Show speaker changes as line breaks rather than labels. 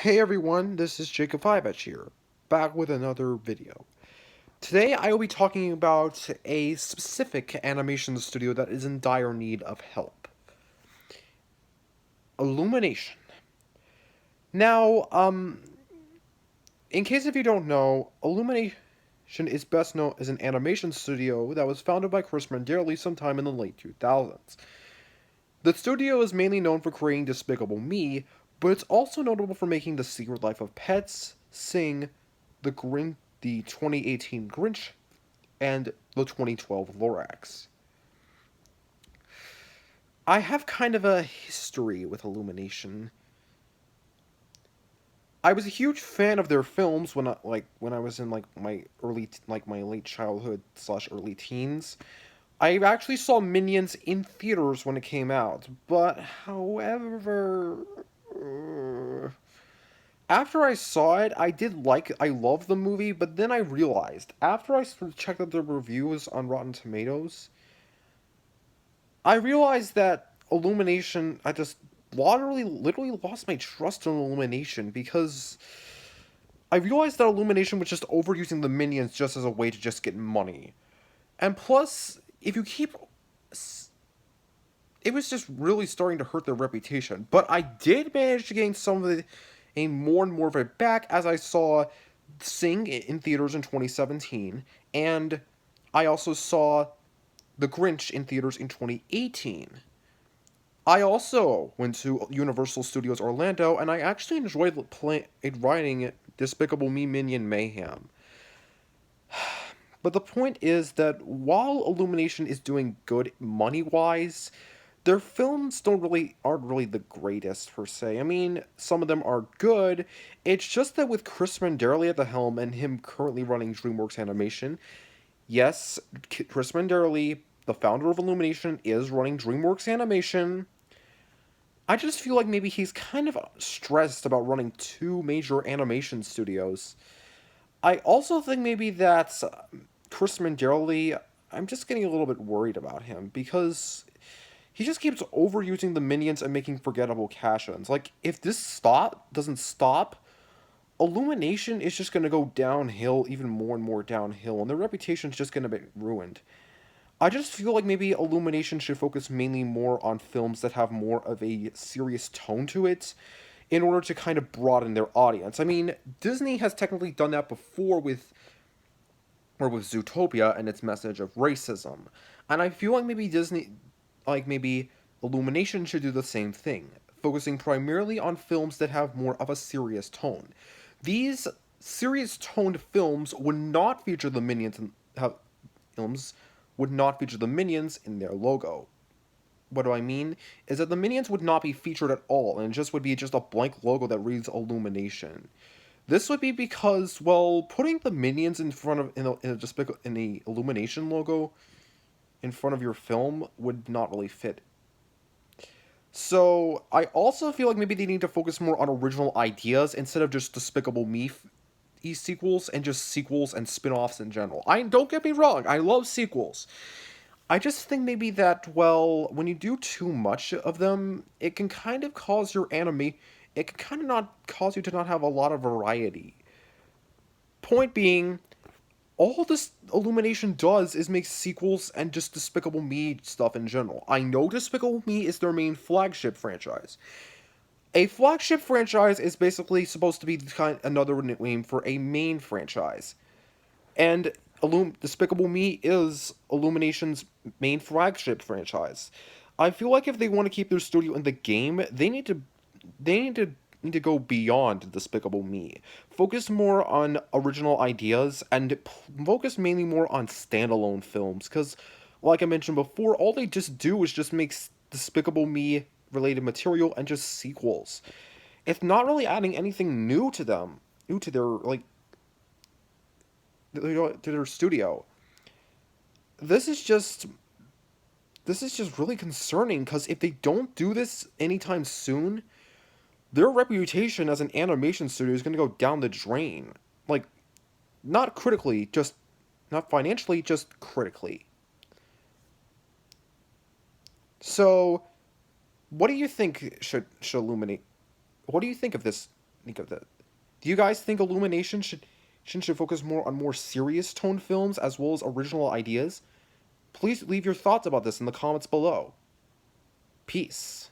Hey everyone, this is Jacob Fivetch here, back with another video. Today I will be talking about a specific animation studio that is in dire need of help. Illumination. Now, in case if you don't know, Illumination is best known as an animation studio that was founded by Chris Manderley sometime in the late 2000s. The studio is mainly known for creating Despicable Me, but it's also notable for making The Secret Life of Pets, Sing, the 2018 Grinch, and the 2012 Lorax. I have kind of a history with Illumination. I was a huge fan of their films when I was in my late childhood slash early teens. I actually saw Minions in theaters when it came out, but however, after I saw it, I loved the movie, but then I realized, after I checked out the reviews on Rotten Tomatoes, I realized that Illumination, I just literally lost my trust in Illumination because I realized that Illumination was just overusing the minions just as a way to just get money. And plus, if you keep it was just really starting to hurt their reputation. But I did manage to gain some of a more and more of it back as I saw Sing in theaters in 2017, and I also saw The Grinch in theaters in 2018. I also went to Universal Studios Orlando, and I actually enjoyed riding Despicable Me Minion Mayhem. But the point is that while Illumination is doing good money-wise, their films aren't really the greatest per se. I mean, some of them are good. It's just that with Chris Manderley at the helm and him currently running DreamWorks Animation, yes, Chris Manderley, the founder of Illumination, is running DreamWorks Animation. I just feel like maybe he's kind of stressed about running two major animation studios. I also think maybe that Chris Manderley, I'm just getting a little bit worried about him because he just keeps overusing the minions and making forgettable cash-ins. Like, if this doesn't stop, Illumination is just gonna go downhill, even more and more downhill, and their reputation's just gonna be ruined. I just feel like maybe Illumination should focus mainly more on films that have more of a serious tone to it in order to kind of broaden their audience. I mean, Disney has technically done that before with Zootopia and its message of racism. And I feel like maybe Illumination should do the same thing, focusing primarily on films that have more of a serious tone. These serious toned films would not feature the minions in films would not feature the minions in their logo. What do I mean? Is that the minions would not be featured at all, and it just would be just a blank logo that reads Illumination. This would be because, well, putting the minions in front of in the Illumination logo in front of your film would not really fit. So I also feel like maybe they need to focus more on original ideas instead of just Despicable Me sequels and just sequels and spin-offs in general. I don't get me wrong, I love sequels. I just think maybe that, well, when you do too much of them, it can kind of cause it can kind of not cause you to not have a lot of variety. Point being, all this Illumination does is make sequels and just Despicable Me stuff in general. I know Despicable Me is their main flagship franchise. A flagship franchise is basically supposed to be another name for a main franchise. And Despicable Me is Illumination's main flagship franchise. I feel like if they want to keep their studio in the game, they need to go beyond Despicable Me. Focus more on original ideas and focus mainly more on standalone films cuz like I mentioned before, all they just do is just make Despicable Me related material and just sequels. It's not really adding anything new to them, new to their to their studio. This is just this is just really concerning because if they don't do this anytime soon, their reputation as an animation studio is going to go down the drain. Like, not critically, just not financially, just critically. So, what do you think should illuminate? What do you think of this think of that. Do you guys think Illumination should focus more on more serious toned films as well as original ideas? Please leave your thoughts about this in the comments below. Peace.